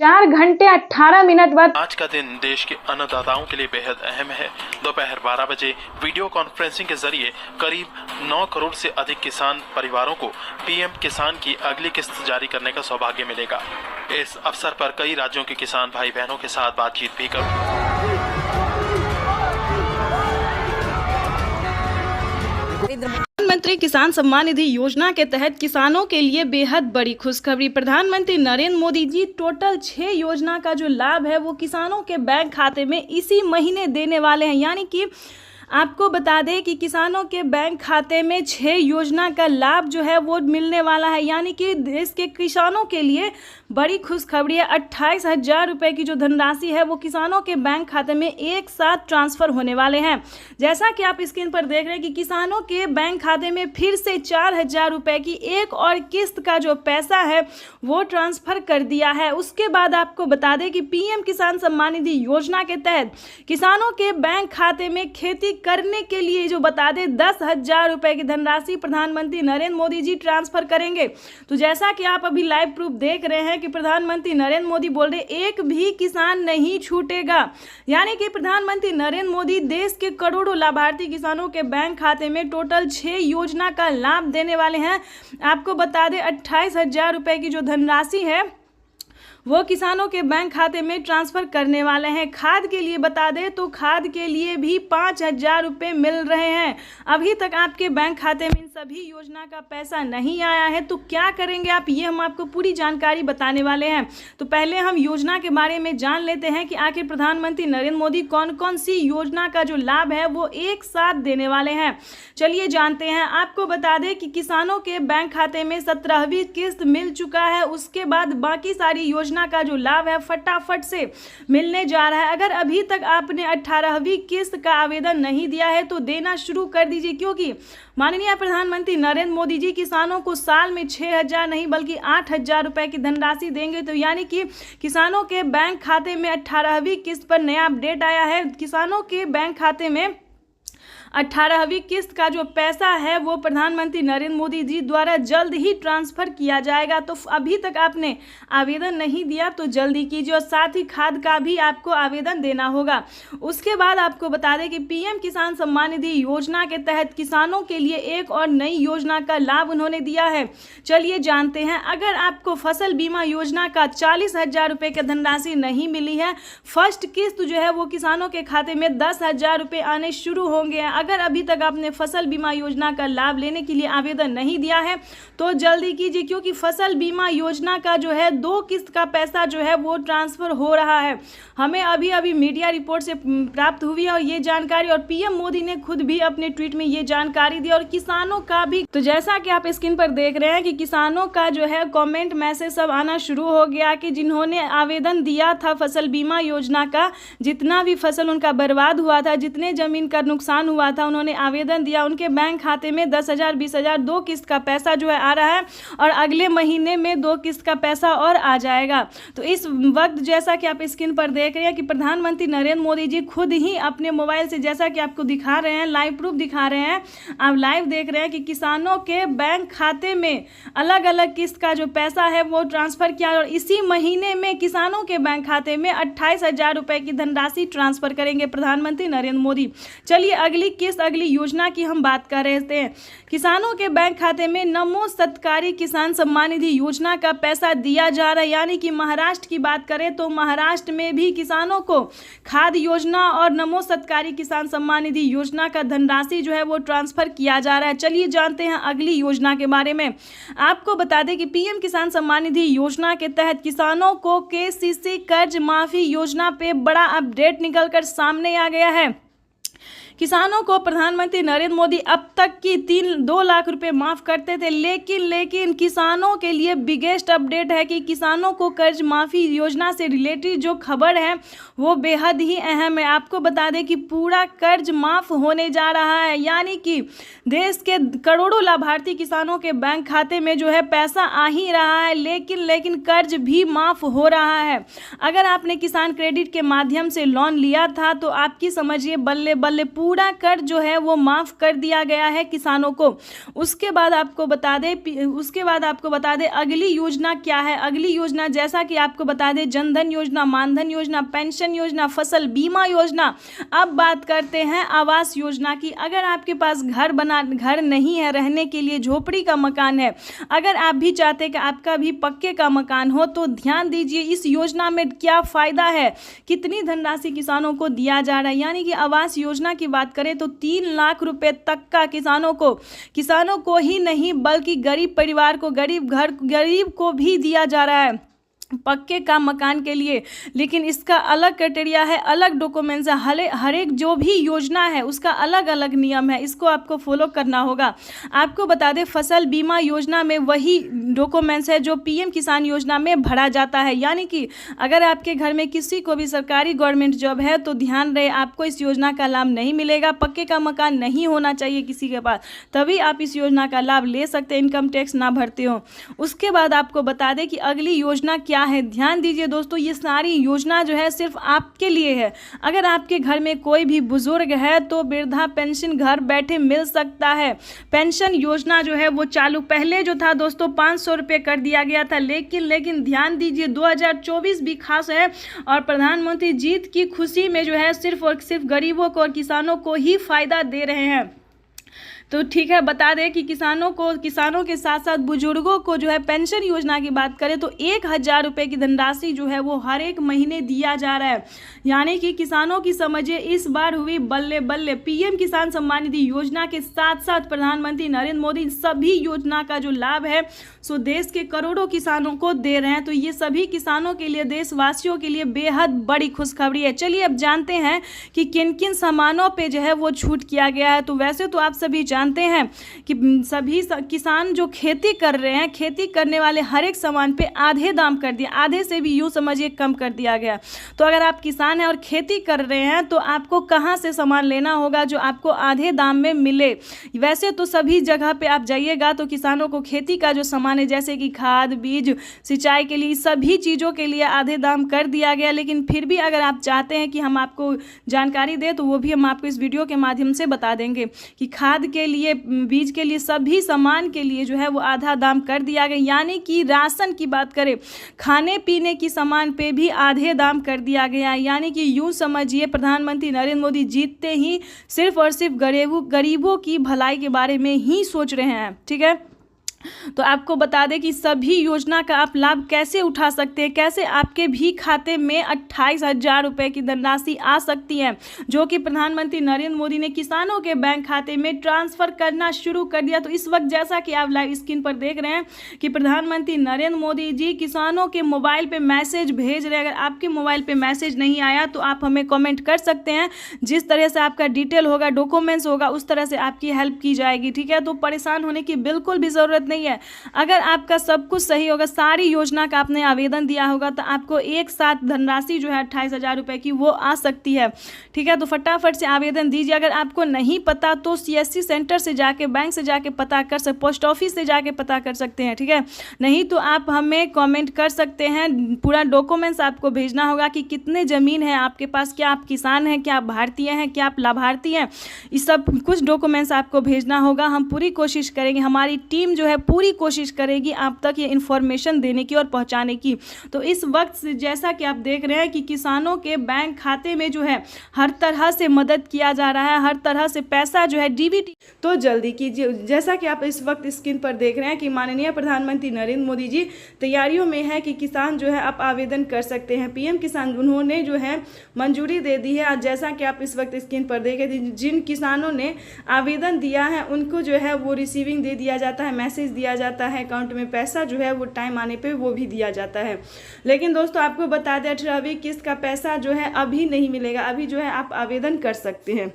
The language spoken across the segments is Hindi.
4 घंटे 18 मिनट बाद आज का दिन देश के अन्नदाताओं के लिए बेहद अहम है। दोपहर 12 बजे वीडियो कॉन्फ्रेंसिंग के जरिए करीब 9 करोड़ से अधिक किसान परिवारों को पीएम किसान की अगली किस्त जारी करने का सौभाग्य मिलेगा। इस अवसर पर कई राज्यों के किसान भाई बहनों के साथ बातचीत भी करूँ। प्रधानमंत्री किसान सम्मान निधि योजना के तहत किसानों के लिए बेहद बड़ी खुशखबरी। प्रधानमंत्री नरेंद्र मोदी जी टोटल 6 योजना का जो लाभ है वो किसानों के बैंक खाते में इसी महीने देने वाले हैं। यानी कि आपको बता दें कि किसानों के बैंक खाते में 6 योजना का लाभ जो है वो मिलने वाला है। यानी कि देश के किसानों के लिए बड़ी खुशखबरी है। 28,000 रुपये की जो धनराशि है वो किसानों के बैंक खाते में एक साथ ट्रांसफ़र होने वाले हैं। जैसा कि आप स्क्रीन पर देख रहे हैं कि किसानों के बैंक खाते में फिर से 4,000 रुपये की एक और किस्त का जो पैसा है वो ट्रांसफ़र कर दिया है। उसके बाद आपको बता दें कि पीएम किसान सम्मान निधि योजना के तहत किसानों के बैंक खाते में खेती करने के लिए जो बता दें 10,000 रुपये की धनराशि प्रधानमंत्री नरेंद्र मोदी जी ट्रांसफर करेंगे। तो जैसा कि आप अभी लाइव प्रूफ देख रहे हैं कि प्रधानमंत्री नरेंद्र मोदी बोल रहे एक भी किसान नहीं छूटेगा। यानी कि प्रधानमंत्री नरेंद्र मोदी देश के करोड़ों लाभार्थी किसानों के बैंक खाते में टोटल 6 योजना का लाभ देने वाले हैं। आपको बता दें 28,000 रुपये की जो धनराशि है वो किसानों के बैंक खाते में ट्रांसफ़र करने वाले हैं। खाद के लिए बता दें तो खाद के लिए भी 5,000 रुपये मिल रहे हैं। अभी तक आपके बैंक खाते में इन सभी योजना का पैसा नहीं आया है तो क्या करेंगे आप, ये हम आपको पूरी जानकारी बताने वाले हैं। तो पहले हम योजना के बारे में जान लेते हैं कि आखिर प्रधानमंत्री नरेंद्र मोदी कौन कौन सी योजना का जो लाभ है वो एक साथ देने वाले हैं। चलिए जानते हैं। आपको बता दें कि किसानों के बैंक खाते में 17वीं किस्त मिल चुका है। उसके बाद बाकी सारी योजना का जो लाभ है फटाफट से मिलने जा रहा है। अगर अभी तक आपने 18वीं किस्त का आवेदन नहीं दिया है तो देना शुरू कर दीजिए, क्योंकि माननीय प्रधानमंत्री नरेंद्र मोदी जी किसानों को साल में 6,000 नहीं बल्कि 8,000 रुपए की धनराशि देंगे। तो यानी कि किसानों के बैंक खाते में 18वीं किस्त पर नया अपडेट आया है। किसानों के बैंक खाते में 18वीं किस्त का जो पैसा है वो प्रधानमंत्री नरेंद्र मोदी जी द्वारा जल्द ही ट्रांसफ़र किया जाएगा। तो अभी तक आपने आवेदन नहीं दिया तो जल्दी कीजिए और साथ ही खाद का भी आपको आवेदन देना होगा। उसके बाद आपको बता दें कि पीएम किसान सम्मान निधि योजना के तहत किसानों के लिए एक और नई योजना का लाभ उन्होंने दिया है। चलिए जानते हैं। अगर आपको फसल बीमा योजना का 40,000 रुपये की धनराशि नहीं मिली है, फर्स्ट किस्त जो है वो किसानों के खाते में 10,000 रुपये आने शुरू होंगे। अगर अभी तक आपने फसल बीमा योजना का लाभ लेने के लिए आवेदन नहीं दिया है तो जल्दी कीजिए, क्योंकि फसल बीमा योजना का जो है 2 किस्त का पैसा जो है वो ट्रांसफ़र हो रहा है। हमें अभी अभी मीडिया रिपोर्ट से प्राप्त हुई है और ये जानकारी, और पीएम मोदी ने खुद भी अपने ट्वीट में ये जानकारी दी और किसानों का भी। तो जैसा कि आप स्क्रीन पर देख रहे हैं कि किसानों का जो है कमेंट मैसेज सब आना शुरू हो गया कि जिन्होंने आवेदन दिया था फसल बीमा योजना का, जितना भी फसल उनका बर्बाद हुआ था, जितने ज़मीन का नुकसान हुआ था, उन्होंने आवेदन दिया। उनके बैंक खाते में 10,000 20,000 2 किस्त का पैसा जो है आ रहा है और अगले महीने में 2 किस्त का पैसा और आ जाएगा। तो इस वक्त जैसा कि आप स्क्रीन पर देख रहे हैं कि प्रधानमंत्री नरेंद्र मोदी जी खुद ही अपने मोबाइल से, जैसा कि आपको दिखा रहे हैं, लाइव प्रूफ दिखा रहे हैं, आप लाइव देख रहे हैं कि किसानों के बैंक खाते में अलग अलग किस्त का जो पैसा है वो ट्रांसफ़र किया और इसी महीने में किसानों के बैंक खाते में 28,000 रुपये की धनराशि ट्रांसफ़र करेंगे प्रधानमंत्री नरेंद्र मोदी। चलिए अगली योजना की हम बात कर रहे थे। किसानों के बैंक खाते में नमो सत्कारी किसान सम्मान निधि योजना का पैसा दिया जा रहा है। यानी कि महाराष्ट्र की बात करें तो महाराष्ट्र में भी किसानों को खाद योजना और नमो सत्कारी किसान सम्मान निधि योजना का धनराशि जो है वो ट्रांसफ़र किया जा रहा है। चलिए जानते हैं अगली योजना के बारे में। आपको बता दें कि पीएम किसान सम्मान निधि योजना के तहत किसानों को केसीसी कर्ज माफी योजना पे बड़ा अपडेट निकलकर सामने आ गया है। किसानों को प्रधानमंत्री नरेंद्र मोदी अब तक की 2 लाख रुपए माफ़ करते थे, लेकिन किसानों के लिए बिगेस्ट अपडेट है कि किसानों को कर्ज माफ़ी योजना से रिलेटेड जो खबर है वो बेहद ही अहम है। आपको बता दें कि पूरा कर्ज माफ़ होने जा रहा है। यानी कि देश के करोड़ों लाभार्थी किसानों के बैंक खाते में जो है पैसा आ ही रहा है, लेकिन कर्ज भी माफ़ हो रहा है। अगर आपने किसान क्रेडिट के माध्यम से लोन लिया था तो आपकी समझिए बल्ले बल्ले पूरा कर जो है वो माफ़ कर दिया गया है किसानों को। उसके बाद आपको बता दें अगली योजना क्या है। अगली योजना जैसा कि आपको बता दें जनधन योजना, मानधन योजना, पेंशन योजना, फसल बीमा योजना। अब बात करते हैं आवास योजना की। अगर आपके पास घर नहीं है रहने के लिए, झोपड़ी का मकान है, अगर आप भी चाहते हैं कि आपका भी पक्के का मकान हो तो ध्यान दीजिए इस योजना में क्या फ़ायदा है, कितनी धनराशि किसानों को दिया जा रहा है। यानी कि आवास योजना की बात करें तो 3 लाख रुपए तक का किसानों को ही नहीं बल्कि गरीब परिवार को, गरीब को भी दिया जा रहा है पक्के का मकान के लिए। लेकिन इसका अलग क्राइटेरिया है, अलग डॉक्यूमेंट्स है, हर एक जो भी योजना है उसका अलग अलग नियम है, इसको आपको फॉलो करना होगा। आपको बता दें फसल बीमा योजना में वही डॉक्यूमेंट्स है जो पीएम किसान योजना में भरा जाता है। यानी कि अगर आपके घर में किसी को भी सरकारी गवर्नमेंट जॉब है तो ध्यान रहे आपको इस योजना का लाभ नहीं मिलेगा। पक्के का मकान नहीं होना चाहिए किसी के पास, तभी आप इस योजना का लाभ ले सकते हैं, इनकम टैक्स ना भरते हो। उसके बाद आपको बता दें कि अगली योजना क्या है। ध्यान दीजिए दोस्तों, ये सारी योजना जो है सिर्फ आपके लिए है। अगर आपके घर में कोई भी बुजुर्ग है तो वृद्धा पेंशन घर बैठे मिल सकता है। पेंशन योजना जो है वो चालू पहले जो था दोस्तों 500 रुपये कर दिया गया था, लेकिन ध्यान दीजिए 2024 भी खास है और प्रधानमंत्री जीत की खुशी में जो है सिर्फ और सिर्फ गरीबों को और किसानों को ही फायदा दे रहे हैं। तो ठीक है, बता दें कि किसानों के साथ साथ बुजुर्गों को जो है पेंशन योजना की बात करें तो 1000 रुपये की धनराशि जो है वो हर एक महीने दिया जा रहा है। यानी कि किसानों की समझिए इस बार हुई बल्ले बल्ले। पीएम किसान सम्मान निधि योजना के साथ साथ प्रधानमंत्री नरेंद्र मोदी सभी योजना का जो लाभ है सो देश के करोड़ों किसानों को दे रहे हैं। तो ये सभी किसानों के लिए, देशवासियों के लिए बेहद बड़ी खुशखबरी है। चलिए अब जानते हैं कि किन किन सामानों पे जो है वो छूट किया गया है। तो वैसे तो आप सभी जानते हैं कि सभी किसान जो खेती कर रहे हैं, खेती करने वाले हर एक सामान पे आधे दाम कर दिया, आधे से भी यूँ समझिए कम कर दिया गया। तो अगर आप किसान हैं और खेती कर रहे हैं तो आपको कहाँ से सामान लेना होगा जो आपको आधे दाम में मिले। वैसे तो सभी जगह पे आप जाइएगा तो किसानों को खेती का जो सामान है जैसे कि खाद, बीज, सिंचाई के लिए सभी चीज़ों के लिए आधे दाम कर दिया गया। लेकिन फिर भी अगर आप चाहते हैं कि हम आपको जानकारी दें तो वो भी हम आपको इस वीडियो के माध्यम से बता देंगे कि खाद के लिए, बीज के लिए, सभी सामान के लिए जो है वो आधा दाम कर दिया गया। यानी कि राशन की बात करें, खाने पीने की सामान पे भी आधे दाम कर दिया गया। यानी कि यूँ समझिए प्रधानमंत्री नरेंद्र मोदी जीतते ही सिर्फ और सिर्फ गरीबों की भलाई के बारे में ही सोच रहे हैं। ठीक है, तो आपको बता दें कि सभी योजना का आप लाभ कैसे उठा सकते हैं, कैसे आपके भी खाते में 28,000 रुपये की धनराशि आ सकती है जो कि प्रधानमंत्री नरेंद्र मोदी ने किसानों के बैंक खाते में ट्रांसफ़र करना शुरू कर दिया। तो इस वक्त जैसा कि आप लाइव स्क्रीन पर देख रहे हैं कि प्रधानमंत्री नरेंद्र मोदी जी किसानों के मोबाइल पे मैसेज भेज रहे हैं। अगर आपके मोबाइल पे मैसेज नहीं आया तो आप हमें कमेंट कर सकते हैं, जिस तरह से आपका डिटेल होगा, डॉक्यूमेंट्स होगा, उस तरह से आपकी हेल्प की जाएगी। ठीक है, तो परेशान होने की बिल्कुल भी ज़रूरत नहीं है। अगर आपका सब कुछ सही होगा, सारी योजना का आपने आवेदन दिया होगा तो आपको एक साथ धनराशि जो है 28,000 रुपये की वो आ सकती है। ठीक है, तो फटाफट से आवेदन दीजिए। अगर आपको नहीं पता तो सीएससी सेंटर से जाके, बैंक से जाके पता कर सकते, पोस्ट ऑफिस से जाके पता कर सकते हैं। ठीक है, नहीं तो आप हमें कमेंट कर सकते हैं। पूरा डॉक्यूमेंट्स आपको भेजना होगा कि कितने ज़मीन है आपके पास, क्या आप किसान हैं, क्या आप भारतीय हैं, क्या आप लाभार्थी हैं, इस सब कुछ डॉक्यूमेंट्स आपको भेजना होगा। हम पूरी कोशिश करेंगे, हमारी टीम जो है पूरी कोशिश करेगी आप तक ये इन्फॉर्मेशन देने की और पहुंचाने की। तो इस वक्त जैसा कि आप देख रहे हैं कि किसानों के बैंक खाते में जो है हर तरह से मदद किया जा रहा है, हर तरह से पैसा जो है डीबीटी। तो जल्दी कीजिए, जैसा कि आप इस वक्त स्क्रीन पर देख रहे हैं कि माननीय प्रधानमंत्री नरेंद्र मोदी जी तैयारियों में है कि किसान जो है आप आवेदन कर सकते हैं। पीएम किसान उन्होंने जो है मंजूरी दे दी है। जैसा कि आप इस वक्त स्क्रीन पर देखें, जिन किसानों ने आवेदन दिया है उनको जो है वो रिसीविंग दे दिया जाता है, मैसेज दिया जाता है, अकाउंट में पैसा जो है वो टाइम आने पे वो भी दिया जाता है। लेकिन दोस्तों आपको बता दें 18वीं किस्त का पैसा जो है अभी नहीं मिलेगा, अभी जो है आप आवेदन कर सकते हैं।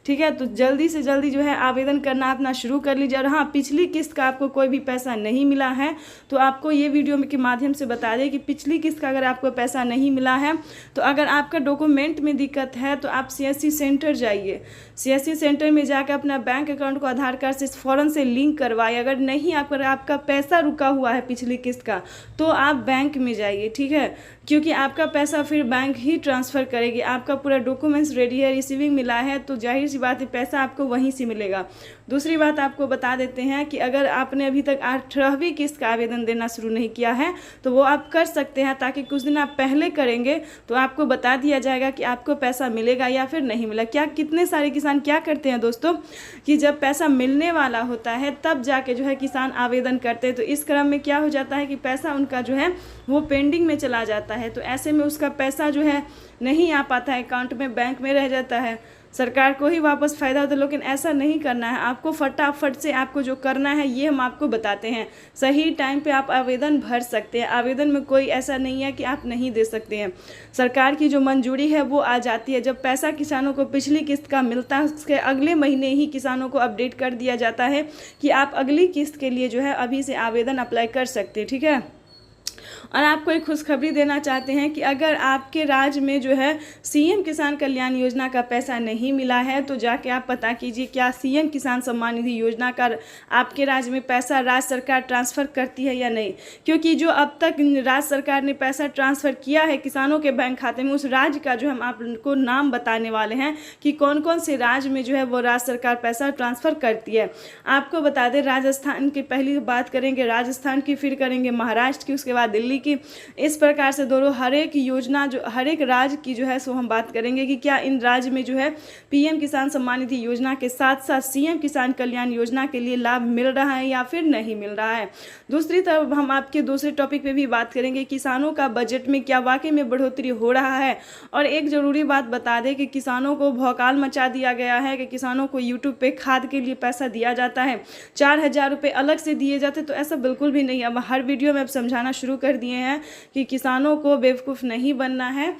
ठीक है, तो जल्दी से जल्दी जो है आवेदन करना अपना शुरू कर लीजिए। और हाँ, पिछली किस्त का आपको कोई भी पैसा नहीं मिला है तो आपको ये वीडियो के माध्यम से बता दें कि पिछली किस्त का अगर आपको पैसा नहीं मिला है तो अगर आपका डॉक्यूमेंट में दिक्कत है तो आप सीएससी सेंटर जाइए। सीएससी सेंटर में जाकर अपना बैंक अकाउंट को आधार कार्ड से फ़ौरन से लिंक करवाइए। अगर नहीं आपका पैसा रुका हुआ है पिछली किस्त का तो आप बैंक में जाइए। ठीक है, क्योंकि आपका पैसा फिर बैंक ही ट्रांसफ़र करेगी। आपका पूरा डॉक्यूमेंट्स रेडी है, रिसीविंग मिला है, तो जाहिर सी बात है पैसा आपको वहीं से मिलेगा। दूसरी बात आपको बता देते हैं कि अगर आपने अभी तक 18वीं किस्त का आवेदन देना शुरू नहीं किया है तो वो आप कर सकते हैं, ताकि कुछ दिन आप पहले करेंगे तो आपको बता दिया जाएगा कि आपको पैसा मिलेगा या फिर नहीं मिला। कितने सारे किसान क्या करते हैं दोस्तों कि जब पैसा मिलने वाला होता है तब जाके जो है किसान आवेदन करते हैं, तो इस क्रम में क्या हो जाता है कि पैसा उनका जो है वो पेंडिंग में चला जाता है। तो ऐसे में उसका पैसा जो है नहीं आ पाता है, अकाउंट में, बैंक में रह जाता है, सरकार को ही वापस फ़ायदा होता है। लेकिन ऐसा नहीं करना है, आपको फटाफट से आपको जो करना है ये हम आपको बताते हैं। सही टाइम पे आप आवेदन भर सकते हैं, आवेदन में कोई ऐसा नहीं है कि आप नहीं दे सकते हैं। सरकार की जो मंजूरी है वो आ जाती है। जब पैसा किसानों को पिछली किस्त का मिलता है उसके अगले महीने ही किसानों को अपडेट कर दिया जाता है कि आप अगली किस्त के लिए जो है अभी से आवेदन अप्लाई कर सकते हैं, ठीक है। और आपको एक खुशखबरी देना चाहते हैं कि अगर आपके राज्य में जो है सीएम किसान कल्याण योजना का पैसा नहीं मिला है तो जाके आप पता कीजिए क्या सीएम किसान सम्मान निधि योजना का आपके राज्य में पैसा राज्य सरकार ट्रांसफ़र करती है या नहीं। क्योंकि जो अब तक राज्य सरकार ने पैसा ट्रांसफ़र किया है किसानों के बैंक खाते में, उस राज्य का जो हम आपको नाम बताने वाले हैं कि कौन कौन से राज्य में जो है वो राज्य सरकार पैसा ट्रांसफ़र करती है। आपको बता दें, राजस्थान की पहली बात करेंगे, राजस्थान की, फिर करेंगे महाराष्ट्र की, उसके बाद दिल्ली की। इस प्रकार से दोनों हर एक योजना जो हर एक राज्य की जो है सो हम बात करेंगे कि क्या इन राज्य में जो है पीएम किसान सम्मान निधि योजना के साथ साथ सीएम किसान कल्याण योजना के लिए लाभ मिल रहा है या फिर नहीं मिल रहा है। दूसरी तरफ हम आपके दूसरे टॉपिक पे भी बात करेंगे, किसानों का बजट में क्या वाकई में बढ़ोतरी हो रहा है। और एक ज़रूरी बात बता दें कि किसानों को भौकाल मचा दिया गया है कि किसानों को यूट्यूब पे खाद के लिए पैसा दिया जाता है, 4000 रुपये अलग से दिए जाते, तो ऐसा बिल्कुल भी नहीं। अब हर वीडियो में अब समझाना शुरू कर दिए हैं कि किसानों को बेवकूफ़ नहीं बनना है।